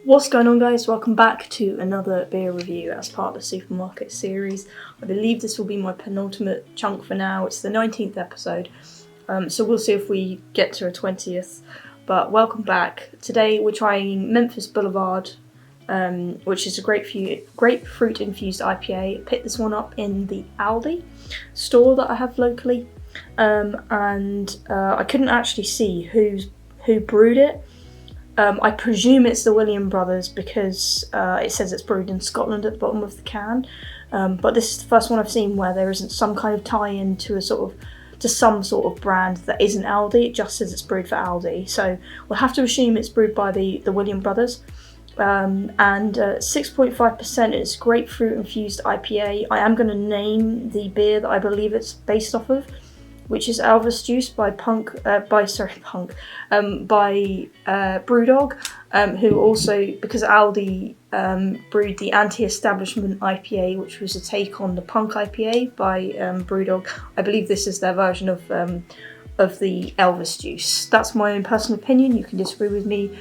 What's going on, guys? Welcome back to another beer review as part of the supermarket series. I believe this will be my penultimate chunk for now. It's the 19th episode, so we'll see if we get to a 20th, but welcome back. Today we're trying Memphis Blvd, which is a grapefruit infused IPA. I picked this one up in the Aldi store that I have locally, and I couldn't actually see who brewed it. I presume it's the William brothers because it says it's brewed in Scotland at the bottom of the can. But this is the first one I've seen where there isn't some kind of tie-in to some sort of brand that isn't Aldi. It just says it's brewed for Aldi. So we'll have to assume it's brewed by the William brothers. And 6.5% is grapefruit infused IPA. I am going to name the beer that I believe it's based off of, which is Elvis Juice by Brewdog, who also, because Aldi brewed the Anti-Establishment IPA, which was a take on the Punk IPA by Brewdog. I believe this is their version of the Elvis Juice. That's my own personal opinion. You can disagree with me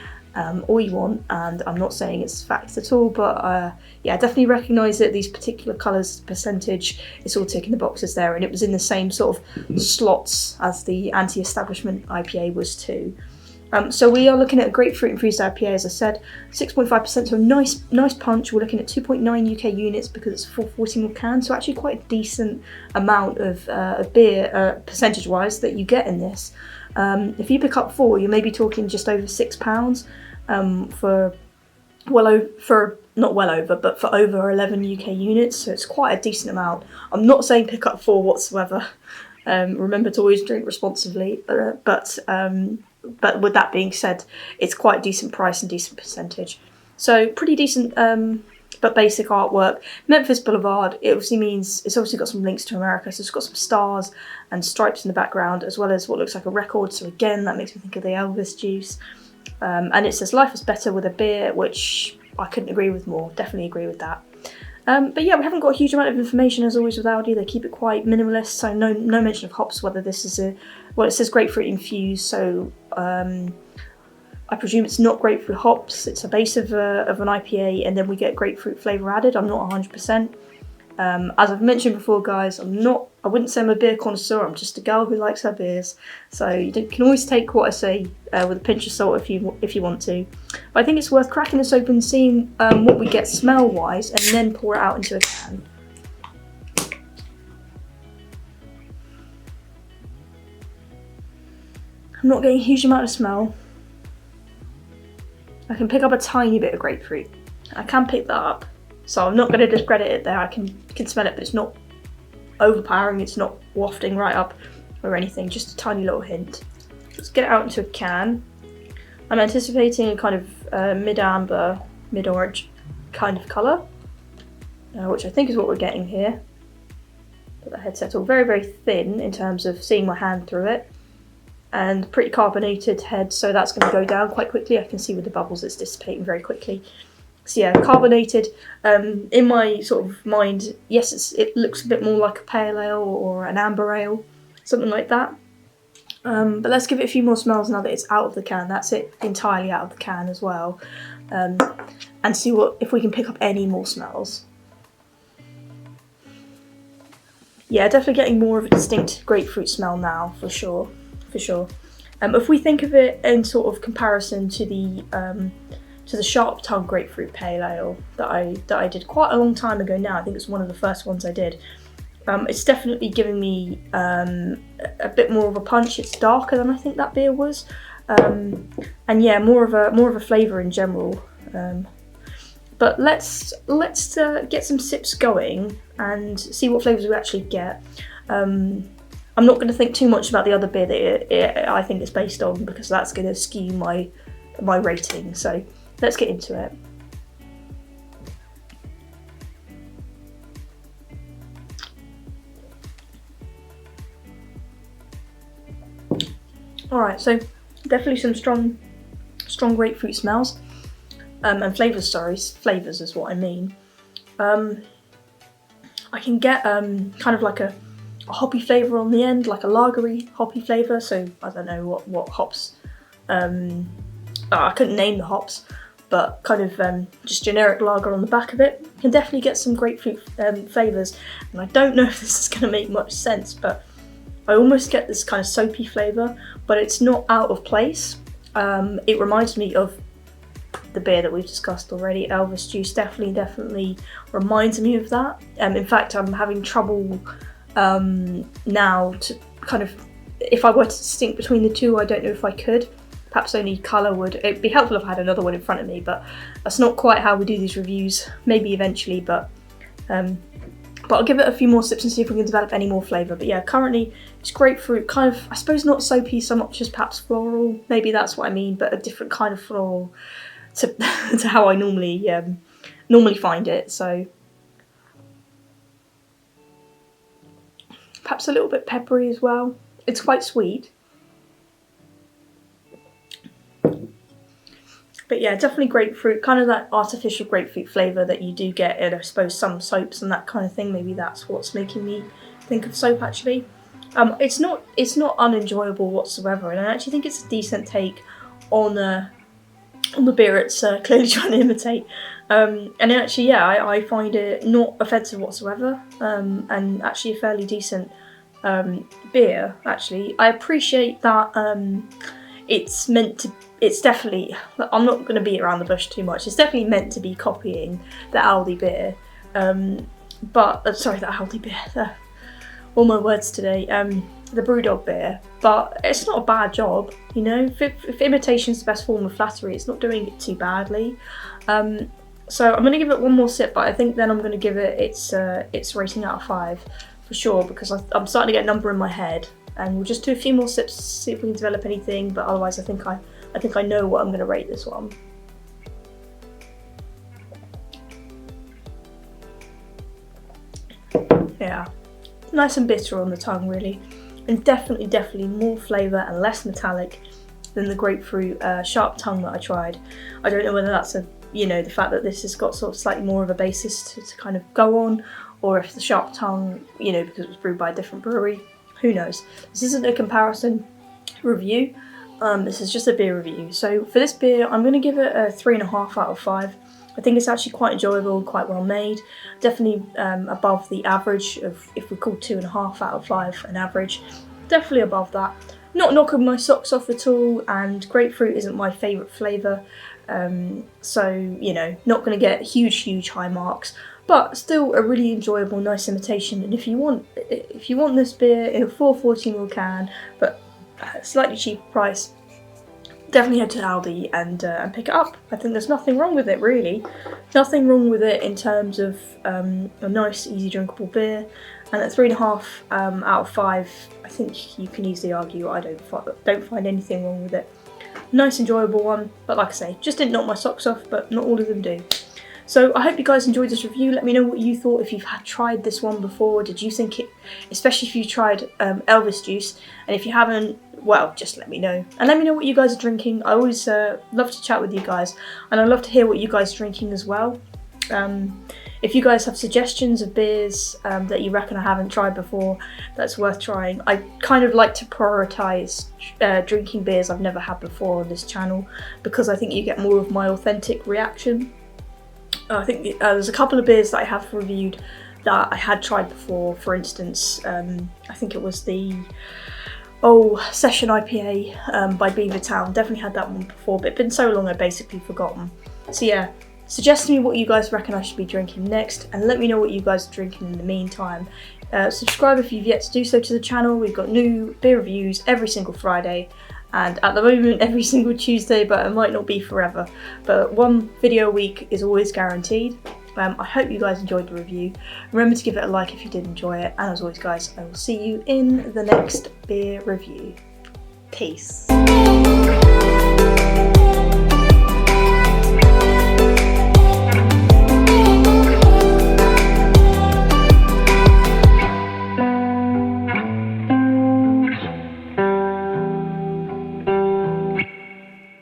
all you want, and I'm not saying it's fact at all, but yeah, I definitely recognise that these particular colours, percentage, it's all ticking the boxes there, and it was in the same sort of slots as the Anti-Establishment IPA was too. So we are looking at a grapefruit infused IPA, as I said, 6.5%, so a nice punch. We're looking at 2.9 UK units because it's a 440 ml can, so actually quite a decent amount of beer, percentage-wise, that you get in this. If you pick up 4, you may be talking just over £6 for over 11 UK units, so it's quite a decent amount. I'm not saying pick up 4 whatsoever. Remember to always drink responsibly, but with that being said, it's quite a decent price and decent percentage. So pretty decent, but basic artwork. Memphis Blvd, it obviously means it's obviously got some links to America, so it's got some stars and stripes in the background, as well as what looks like a record. So again, that makes me think of the Elvis Juice. And it says life is better with a beer, which I couldn't agree with more. Definitely agree with that. But yeah, we haven't got a huge amount of information as always with Aldi. They keep it quite minimalist, so no mention of hops. Whether this is it says grapefruit infused, so I presume it's not grapefruit hops. It's a base of an IPA, and then we get grapefruit flavour added. I'm not 100%. As I've mentioned before, guys, I wouldn't say I'm a beer connoisseur. I'm just a girl who likes her beers. So you can always take what I say with a pinch of salt if you want to. But I think it's worth cracking this open, seeing what we get smell-wise, and then pour it out into a can. I'm not getting a huge amount of smell. I can pick up a tiny bit of grapefruit. I can pick that up. So I'm not going to discredit it there. I can smell it, but it's not overpowering. It's not wafting right up or anything. Just a tiny little hint. Let's get it out into a can. I'm anticipating a kind of mid-amber, mid-orange kind of colour, which I think is what we're getting here. But the headset's all very, very thin in terms of seeing my hand through it. And pretty carbonated head, so that's going to go down quite quickly. I can see with the bubbles it's dissipating very quickly. So yeah, carbonated. In my sort of mind, yes, it looks a bit more like a pale ale or an amber ale, something like that. But let's give it a few more smells now that it's out of the can. That's it entirely out of the can as well. And see if we can pick up any more smells. Yeah, definitely getting more of a distinct grapefruit smell now, for sure. If we think of it in sort of comparison to the sharp tongue grapefruit pale ale that I did quite a long time ago now, I think it's one of the first ones I did. It's definitely giving me a bit more of a punch. It's darker than I think that beer was, and yeah, more of a flavour in general. But let's get some sips going and see what flavours we actually get. I'm not going to think too much about the other beer that I think it's based on, because that's going to skew my rating. So let's get into it. Alright, so definitely some strong grapefruit smells. And flavours, flavours is what I mean. I can get kind of like a hoppy flavour on the end, like a lagery hoppy flavour, so I don't know what hops. I couldn't name the hops, but kind of just generic lager on the back of it. You can definitely get some grapefruit flavours, and I don't know if this is going to make much sense, but I almost get this kind of soapy flavour, but it's not out of place. It reminds me of the beer that we've discussed already, Elvis Juice. Definitely reminds me of that. In fact, I'm having trouble now to kind of, if I were to distinct between the two, I don't know if I could. Perhaps only colour would. It'd be helpful if I had another one in front of me, but that's not quite how we do these reviews. Maybe eventually, but I'll give it a few more sips and see if we can develop any more flavour. But yeah, currently it's grapefruit, kind of, I suppose not soapy so much as perhaps floral. Maybe that's what I mean, but a different kind of floral to, to how I normally find it. So perhaps a little bit peppery as well. It's quite sweet. But yeah, definitely grapefruit, kind of that artificial grapefruit flavour that you do get in, I suppose, some soaps and that kind of thing. Maybe that's what's making me think of soap, actually. It's not unenjoyable whatsoever, and I actually think it's a decent take on the beer it's clearly trying to imitate. And actually, yeah, I find it not offensive whatsoever, and actually a fairly decent beer, actually. I appreciate that it's definitely, I'm not going to beat around the bush too much, it's definitely meant to be copying the Aldi beer, sorry, the Aldi beer, all my words today, the Brewdog beer, but it's not a bad job, you know. If imitation's the best form of flattery, it's not doing it too badly. So I'm going to give it one more sip, but I think then I'm going to give it its rating out of 5 for sure, because I'm starting to get a number in my head, and we'll just do a few more sips to see if we can develop anything, but otherwise I think I know what I'm going to rate this one. Yeah, nice and bitter on the tongue, really, and definitely more flavour and less metallic than the grapefruit sharp tongue that I tried. I don't know whether that's the fact that this has got sort of slightly more of a basis to kind of go on, or if the sharp tongue, because it was brewed by a different brewery, who knows. This isn't a comparison review, this is just a beer review. So for this beer, I'm going to give it a 3.5 out of 5. I think it's actually quite enjoyable, quite well made, definitely above the average of, if we call 2.5 out of 5 an average, definitely above that. Not knocking my socks off at all, and grapefruit isn't my favourite flavour, so not going to get huge high marks, but still a really enjoyable, nice imitation. And if you want this beer in a 414ml can, but at a slightly cheaper price, definitely head to Aldi and pick it up. I think there's nothing wrong with it, really. Nothing wrong with it in terms of a nice, easy drinkable beer. And at 3.5 out of 5, I think you can easily argue I don't find anything wrong with it. Nice, enjoyable one, but like I say, just didn't knock my socks off, but not all of them do. So I hope you guys enjoyed this review. Let me know what you thought, if you've tried this one before. Did you think it, especially if you tried Elvis Juice, and if you haven't, well, just let me know. And let me know what you guys are drinking. I always love to chat with you guys, and I love to hear what you guys are drinking as well. If you guys have suggestions of beers that you reckon I haven't tried before that's worth trying, I kind of like to prioritise drinking beers I've never had before on this channel, because I think you get more of my authentic reaction. I think there's a couple of beers that I have reviewed that I had tried before. For instance, I think it was the Session IPA by Blvd. Definitely had that one before, but it's been so long I've basically forgotten. So yeah, suggest to me what you guys reckon I should be drinking next, and let me know what you guys are drinking in the meantime. Subscribe if you've yet to do so to the channel. We've got new beer reviews every single Friday, and at the moment every single Tuesday, but it might not be forever. But one video a week is always guaranteed. I hope you guys enjoyed the review. Remember to give it a like if you did enjoy it, and as always guys, I will see you in the next beer review. Peace.